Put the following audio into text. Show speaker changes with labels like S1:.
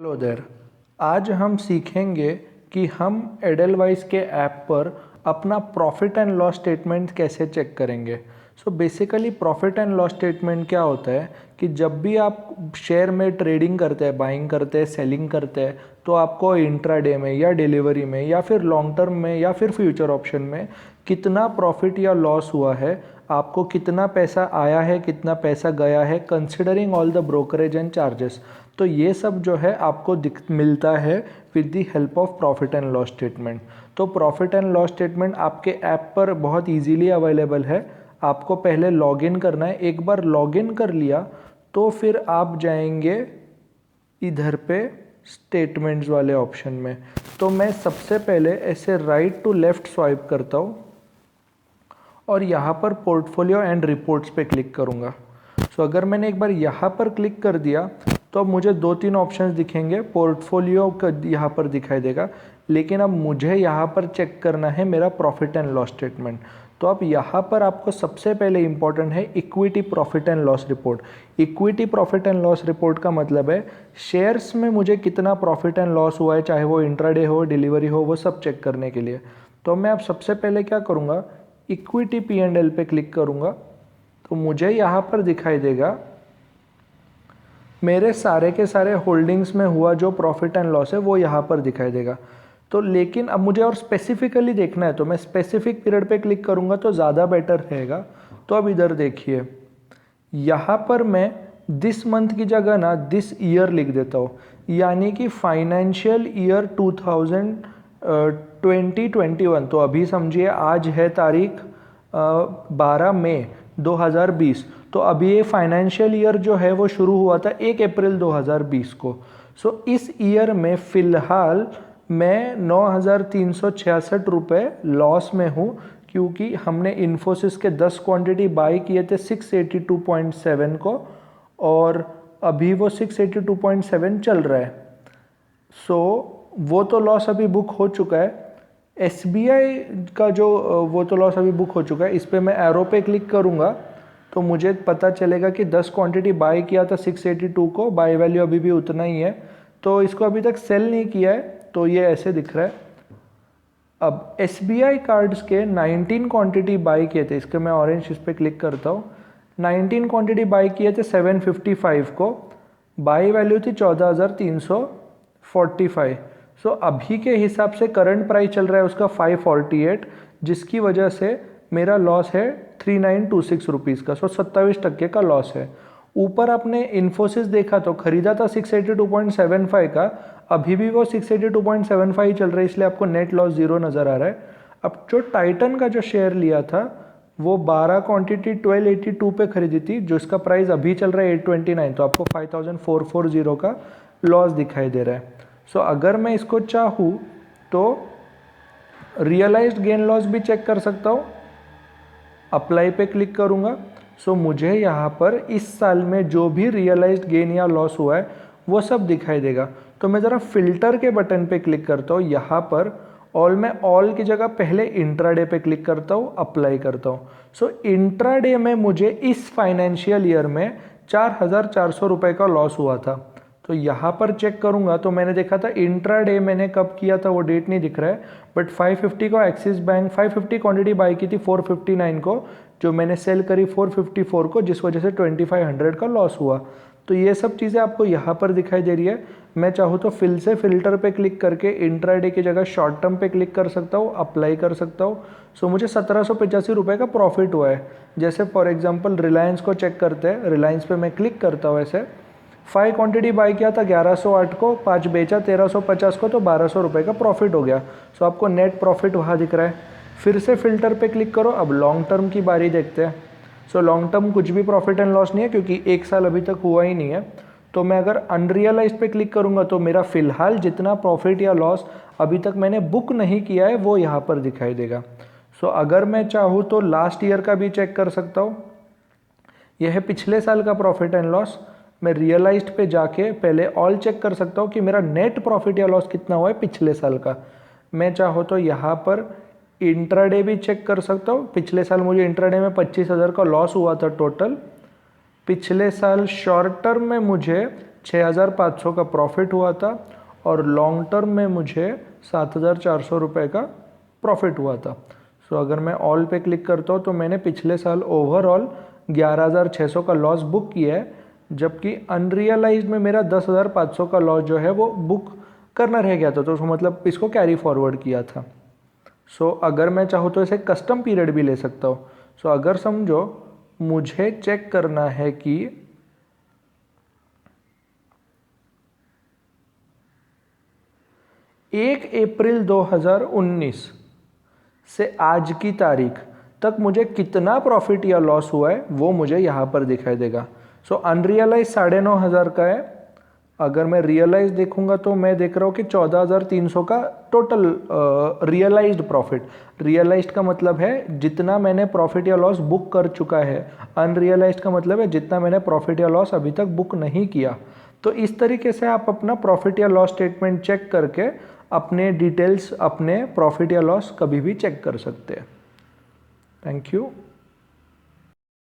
S1: Hello देर। आज हम सीखेंगे कि हम एडलवाइस के ऐप पर अपना प्रॉफिट एंड लॉस स्टेटमेंट कैसे चेक करेंगे। So basically profit and loss statement क्या होता है कि जब भी आप शेयर में ट्रेडिंग करते हैं, बाइंग करते हैं, सेलिंग करते हैं, तो आपको इंट्राडे में या डिलीवरी में या फिर लॉन्ग टर्म में या फिर फ्यूचर ऑप्शन में कितना प्रॉफिट या लॉस हुआ है, आपको कितना पैसा आया है, कितना पैसा गया है, considering all the brokerage and charges. तो ये सब जो है आपको मिलता है with the help of profit and loss statement. तो प्रॉफिट एंड लॉस स्टेटमेंट आपके ऐप पर बहुत इजीली अवेलेबल है। आपको पहले लॉगिन करना है। एक बार लॉगिन कर लिया तो फिर आप जाएंगे इधर पे स्टेटमेंट्स वाले ऑप्शन में। तो मैं सबसे पहले ऐसे राइट टू लेफ्ट स्वाइप करता हूँ और यहाँ पर पोर्टफोलियो एंड रिपोर्ट्स पे क्लिक करूँगा। सो अगर मैंने एक बार यहाँ पर क्लिक कर दिया तो अब मुझे 2-3 ऑप्शंस दिखेंगे। पोर्टफोलियो का यहाँ पर दिखाई देगा, लेकिन अब मुझे यहाँ पर चेक करना है मेरा प्रॉफिट एंड लॉस स्टेटमेंट। तो अब यहाँ पर आपको सबसे पहले इंपॉर्टेंट है equity profit and loss report. Equity profit and loss report का मतलब है शेयर्स में मुझे कितना प्रॉफिट एंड लॉस हुआ है, चाहे वो इंट्राडे हो, डिलीवरी हो, वो सब चेक करने के लिए। तो मैं अब सबसे पहले क्या करूँगा, इक्विटी P&L पे क्लिक करूँगा तो मुझे यहाँ पर दिखाई देगा मेरे सारे के सारे होल्डिंग्स में हुआ जो प्रॉफिट एंड लॉस है वो यहाँ पर दिखाई देगा। तो लेकिन अब मुझे और स्पेसिफिकली देखना है तो मैं स्पेसिफिक पीरियड पे क्लिक करूँगा तो ज़्यादा बेटर रहेगा। तो अब इधर देखिए, यहाँ पर मैं दिस मंथ की जगह ना दिस ईयर लिख देता हूँ, यानी कि फाइनेंशियल ईयर 2021। तो अभी समझिए आज है तारीख 12 मई 2020। तो अभी ये फाइनेंशियल ईयर जो है वो शुरू हुआ था 1 अप्रैल 2020 को। सो इस ईयर में फ़िलहाल मैं 9,366 रुपये लॉस में हूँ, क्योंकि हमने इन्फोसिस के 10 क्वांटिटी बाई किए थे 682.7 को और अभी वो 682.7 चल रहा है। सो वो तो लॉस अभी बुक हो चुका है। SBI का जो वो तो लॉस अभी बुक हो चुका है। इस पर मैं एरो पे क्लिक करूँगा तो मुझे पता चलेगा कि 10 क्वांटिटी बाय किया था 682 को, बाय वैल्यू अभी भी उतना ही है, तो इसको अभी तक सेल नहीं किया है, तो ये ऐसे दिख रहा है। अब SBI कार्ड्स के 19 क्वांटिटी बाय किए थे, इसके मैं ऑरेंज इस पर क्लिक करता हूँ। 19 क्वांटिटी बाय किए थे 755 को, बाय वैल्यू थी 14,345। सो अभी के हिसाब से करंट प्राइस चल रहा है उसका 548, जिसकी वजह से मेरा लॉस है 3926 रुपीज़ का। सो 27% का लॉस है। ऊपर आपने इन्फोसिस देखा तो खरीदा था 682.75 का, अभी भी वो 682.75 चल रहा है, इसलिए आपको नेट लॉस 0 नज़र आ रहा है। अब जो टाइटन का जो शेयर लिया था वो 12 क्वांटिटी 1282 पे खरीदी थी, जो इसका प्राइस अभी चल रहा है 829, तो आपको 5440 का लॉस दिखाई दे रहा है। सो अगर मैं इसको चाहूँ तो रियलाइज्ड गेन लॉस भी चेक कर सकता हूँ। अप्लाई पे क्लिक करूँगा। सो मुझे यहाँ पर इस साल में जो भी रियलाइज्ड गेन या लॉस हुआ है वो सब दिखाई देगा। तो मैं ज़रा फिल्टर के बटन पे क्लिक करता हूँ। यहाँ पर ऑल की जगह पहले इंट्राडे पे क्लिक करता हूँ, अप्लाई करता हूँ। सो इंट्राडे में मुझे इस फाइनेंशियल ईयर में 4,400 रुपये का लॉस हुआ था। तो यहाँ पर चेक करूँगा तो मैंने देखा था इंट्राडे मैंने कब किया था वो डेट नहीं दिख रहा है, बट 550 को एक्सिस बैंक 550 क्वांटिटी बाई की थी 459 को, जो मैंने सेल करी 454 को, जिस वजह से 2500 का लॉस हुआ। तो ये सब चीज़ें आपको यहाँ पर दिखाई दे रही है। मैं चाहूँ तो फिर से फिल्टर पे क्लिक करके इंट्राडे की जगह शॉर्ट टर्म पे क्लिक कर सकता हूँ, अप्लाई कर सकता हूँ। सो मुझे 1785 रुपये का प्रॉफिट हुआ है। जैसे फॉर एग्जांपल रिलायंस को चेक करते हैं। रिलायंस पे मैं क्लिक करता हूँ, ऐसे 5 क्वांटिटी बाई किया था 1108 को, 5 बेचा 1350 को, तो 1200 रुपये का प्रॉफिट हो गया। सो आपको नेट प्रॉफिट वहाँ दिख रहा है। फिर से फिल्टर पे क्लिक करो। अब लॉन्ग टर्म की बारी देखते हैं। सो लॉन्ग टर्म कुछ भी प्रॉफिट एंड लॉस नहीं है, क्योंकि 1 साल अभी तक हुआ ही नहीं है। तो मैं अगर अनरियलाइज्ड पे क्लिक करूँगा तो मेरा फ़िलहाल जितना प्रॉफिट या लॉस अभी तक मैंने बुक नहीं किया है वो यहाँ पर दिखाई देगा। सो अगर मैं चाहूँ तो लास्ट ईयर का भी चेक कर सकता हूँ। यह है पिछले साल का प्रॉफिट एंड लॉस। मैं रियलाइज्ड पे जाके पहले ऑल चेक कर सकता हूँ कि मेरा नेट प्रॉफिट या लॉस कितना हुआ है पिछले साल का। मैं चाहूँ तो यहाँ पर इंट्राडे भी चेक कर सकता हूँ। पिछले साल मुझे इंट्राडे में 25,000 का लॉस हुआ था टोटल। पिछले साल शॉर्ट टर्म में मुझे 6,500 का प्रॉफिट हुआ था और लॉन्ग टर्म में मुझे 7,400 रुपये का प्रॉफिट हुआ था। सो अगर मैं ऑल पे क्लिक करता हूँ तो मैंने पिछले साल ओवरऑल 11,600 का लॉस बुक किया है, जबकि अनरियलाइज्ड में मेरा 10,500 का लॉस जो है वो बुक करना रह गया था, तो मतलब इसको कैरी फॉरवर्ड किया था। सो अगर मैं चाहूँ तो इसे कस्टम पीरियड भी ले सकता हूँ। सो अगर समझो मुझे चेक करना है कि 1 अप्रैल 2019 से आज की तारीख तक मुझे कितना प्रॉफिट या लॉस हुआ है वो मुझे यहाँ पर दिखाई देगा। सो अनरियलाइज 9,500 का है। अगर मैं रियलाइज देखूंगा तो मैं देख रहा हूँ कि 14,300 का टोटल रियलाइज्ड प्रॉफिट। रियलाइज्ड का मतलब है जितना मैंने प्रॉफिट या लॉस बुक कर चुका है, अनरियलाइज्ड का मतलब है जितना मैंने प्रॉफिट या लॉस अभी तक बुक नहीं किया। तो इस तरीके से आप अपना प्रॉफिट या लॉस स्टेटमेंट चेक करके अपने डिटेल्स, अपने प्रॉफिट या लॉस कभी भी चेक कर सकते हैं। Thank you.